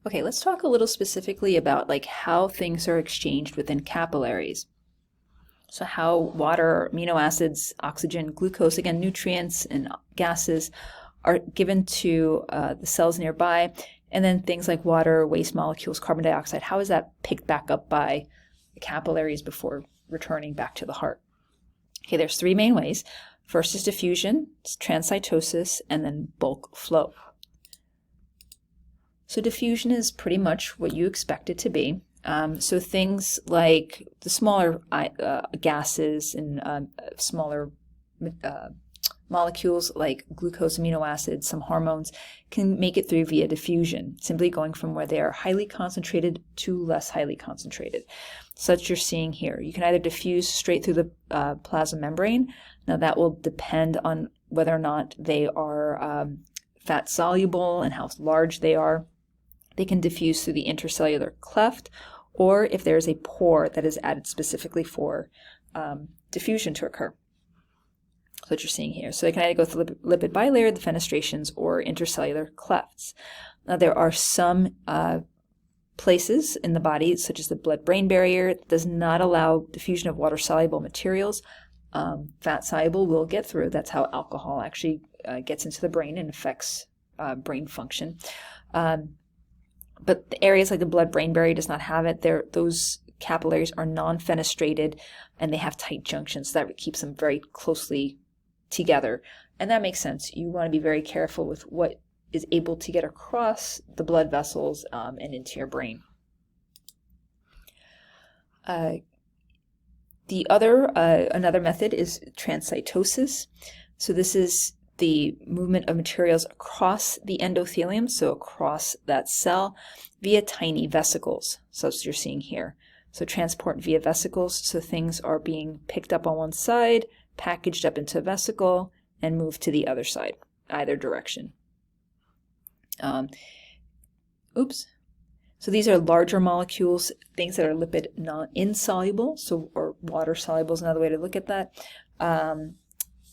Okay, let's talk a little specifically about like how things are exchanged within capillaries. So how water, amino acids, oxygen, glucose, again, nutrients and gases are given to the cells nearby, and then things like water, waste molecules, carbon dioxide, how is that picked back up by the capillaries before returning back to the heart? Okay, there's three main ways. First is diffusion, transcytosis, and then bulk flow. So diffusion is pretty much what you expect it to be. So things like the smaller gases and smaller molecules like glucose, amino acids, some hormones can make it through via diffusion, simply going from where they are highly concentrated to less highly concentrated. Such you're seeing here. You can either diffuse straight through the plasma membrane. Now that will depend on whether or not they are fat soluble and how large they are. They can diffuse through the intercellular cleft, or if there's a pore that is added specifically for diffusion to occur. That's what you're seeing here. So they can either go through lipid bilayer, the fenestrations, or intercellular clefts. Now there are some places in the body, such as the blood-brain barrier, that does not allow diffusion of water-soluble materials. Fat-soluble will get through. That's how alcohol actually gets into the brain and affects brain function. But the areas like the blood-brain barrier does not have it. Those capillaries are non-fenestrated and they have tight junctions. So that keeps them very closely together. And that makes sense. You want to be very careful with what is able to get across the blood vessels and into your brain. Another method is transcytosis. So this is the movement of materials across the endothelium, so across that cell, via tiny vesicles, so as you're seeing here. So transport via vesicles, so things are being picked up on one side, packaged up into a vesicle, and moved to the other side, either direction. So these are larger molecules, things that are lipid non-insoluble, or water soluble is another way to look at that.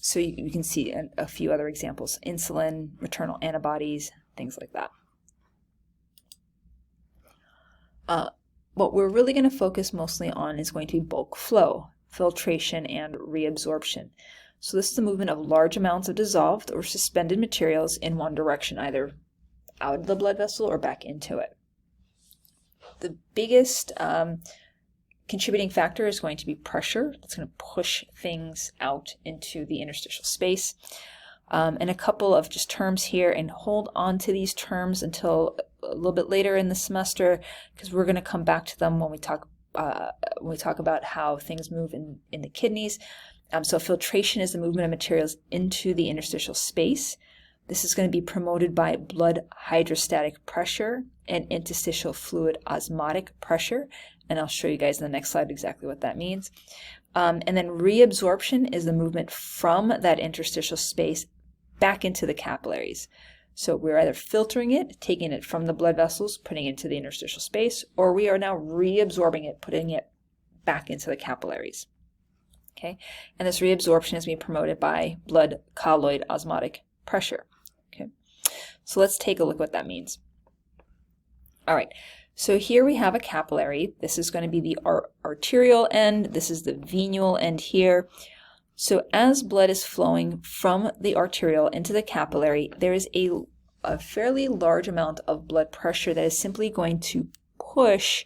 So you can see a few other examples, insulin, maternal antibodies, things like that. What we're really going to focus mostly on is going to be bulk flow, filtration, and reabsorption. So this is the movement of large amounts of dissolved or suspended materials in one direction, either out of the blood vessel or back into it. The biggest contributing factor is going to be pressure. That's going to push things out into the interstitial space. And a couple of just terms here, and hold on to these terms until a little bit later in the semester, because we're going to come back to them when we talk about how things move in the kidneys. So filtration is the movement of materials into the interstitial space. This is going to be promoted by blood hydrostatic pressure and interstitial fluid osmotic pressure. And I'll show you guys in the next slide exactly what that means. And then reabsorption is the movement from that interstitial space back into the capillaries. So we're either filtering it, taking it from the blood vessels, putting it into the interstitial space, or we are now reabsorbing it, putting it back into the capillaries. Okay, and this reabsorption is being promoted by blood colloid osmotic pressure. Okay, so let's take a look what that means. All right, so here we have a capillary. This is going to be the arterial end. This is the venule end here. So as blood is flowing from the arterial into the capillary, there is a fairly large amount of blood pressure that is simply going to push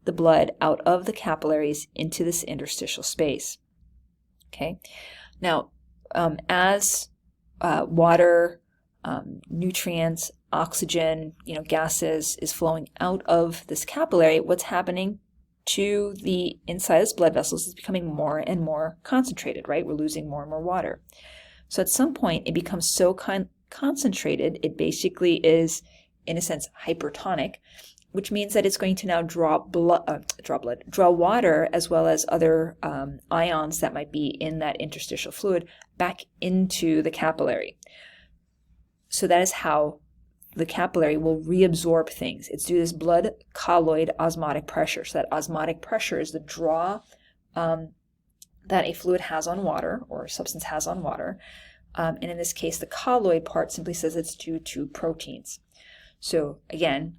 the blood out of the capillaries into this interstitial space. Okay, now as water, nutrients, oxygen, gases is flowing out of this capillary, what's happening to the inside of this blood vessels is becoming more and more concentrated, right? We're losing more and more water. So at some point it becomes so concentrated, it basically is, in a sense, hypertonic, which means that it's going to now draw water as well as other ions that might be in that interstitial fluid back into the capillary. So that is how the capillary will reabsorb things. It's due to this blood colloid osmotic pressure. So that osmotic pressure is the draw that a fluid has on water, or a substance has on water. And in this case, the colloid part simply says it's due to proteins. So again,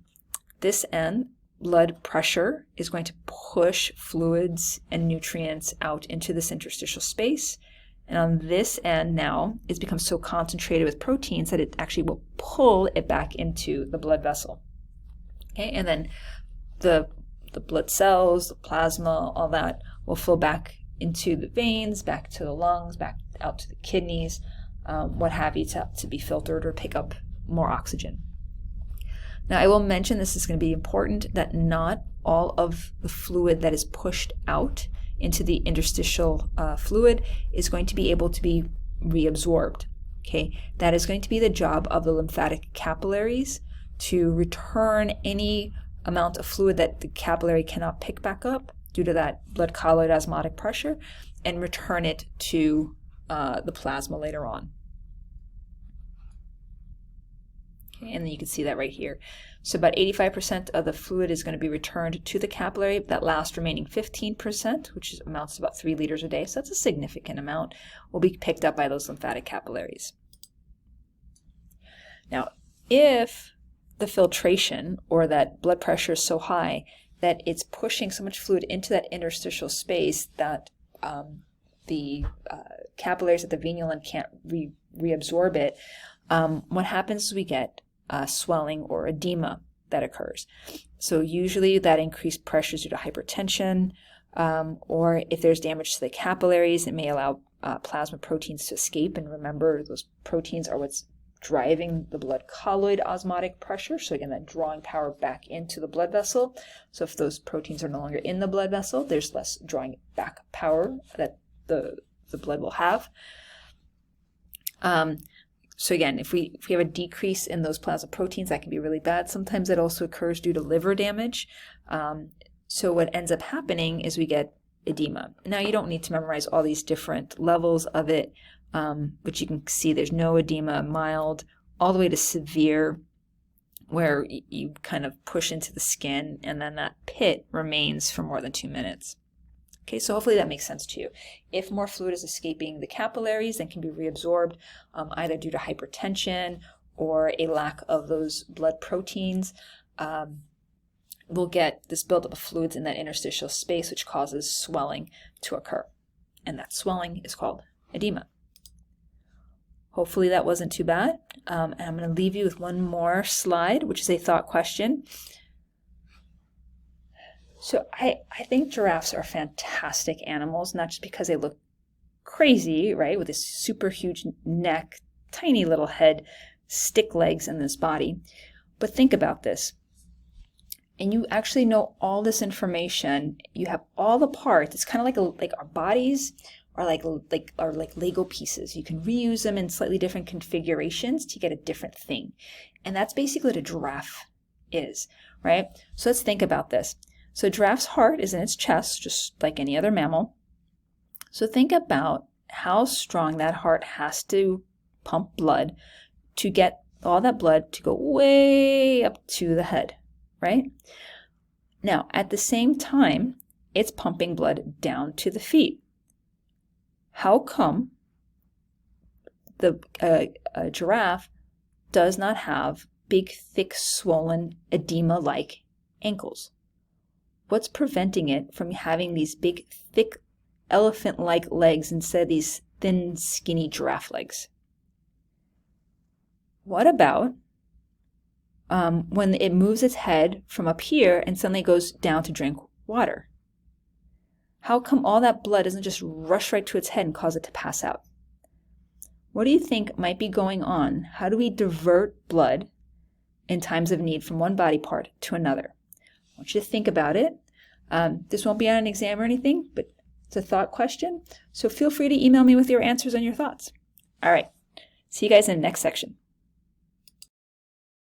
this end, blood pressure is going to push fluids and nutrients out into this interstitial space. And on this end now, it's become so concentrated with proteins that it actually will pull it back into the blood vessel. Okay, and then the blood cells, the plasma, all that will flow back into the veins, back to the lungs, back out to the kidneys, what have you, to be filtered or pick up more oxygen. Now, I will mention, this is going to be important, that not all of the fluid that is pushed out into the interstitial fluid is going to be able to be reabsorbed. Okay, that is going to be the job of the lymphatic capillaries to return any amount of fluid that the capillary cannot pick back up due to that blood colloid osmotic pressure, and return it to the plasma later on. Okay, and then you can see that right here. So about 85% of the fluid is going to be returned to the capillary. That last remaining 15%, which amounts to about 3 liters a day, so that's a significant amount, will be picked up by those lymphatic capillaries. Now, if the filtration or that blood pressure is so high that it's pushing so much fluid into that interstitial space that the capillaries at the venule end can't reabsorb it, what happens is we get swelling or edema that occurs. So usually that increased pressure is due to hypertension, or if there's damage to the capillaries, it may allow plasma proteins to escape. And remember, those proteins are what's driving the blood colloid osmotic pressure. So again, that drawing power back into the blood vessel. So if those proteins are no longer in the blood vessel, there's less drawing back power that the blood will have. So again, if we have a decrease in those plasma proteins, that can be really bad. Sometimes it also occurs due to liver damage. So what ends up happening is we get edema. Now, you don't need to memorize all these different levels of it, but you can see there's no edema, mild, all the way to severe, where you kind of push into the skin, and then that pit remains for more than 2 minutes. Okay, so hopefully that makes sense to you. If more fluid is escaping the capillaries, then can be reabsorbed either due to hypertension or a lack of those blood proteins, we'll get this buildup of fluids in that interstitial space, which causes swelling to occur. And that swelling is called edema. Hopefully that wasn't too bad. And I'm going to leave you with one more slide, which is a thought question. So I think giraffes are fantastic animals, not just because they look crazy, right, with this super huge neck, tiny little head, stick legs in this body, but think about this. And you actually know all this information. You have all the parts. It's kind of like our bodies are like Lego pieces. You can reuse them in slightly different configurations to get a different thing. And that's basically what a giraffe is, right? So let's think about this. So a giraffe's heart is in its chest, just like any other mammal. So think about how strong that heart has to pump blood to get all that blood to go way up to the head, right? Now, at the same time, it's pumping blood down to the feet. How come the giraffe does not have big, thick, swollen, edema-like ankles? What's preventing it from having these big, thick, elephant-like legs instead of these thin, skinny giraffe legs? What about when it moves its head from up here and suddenly goes down to drink water? How come all that blood doesn't just rush right to its head and cause it to pass out? What do you think might be going on? How do we divert blood in times of need from one body part to another? I want you to think about it. This won't be on an exam or anything, but it's a thought question. So feel free to email me with your answers and your thoughts. All right. See you guys in the next section.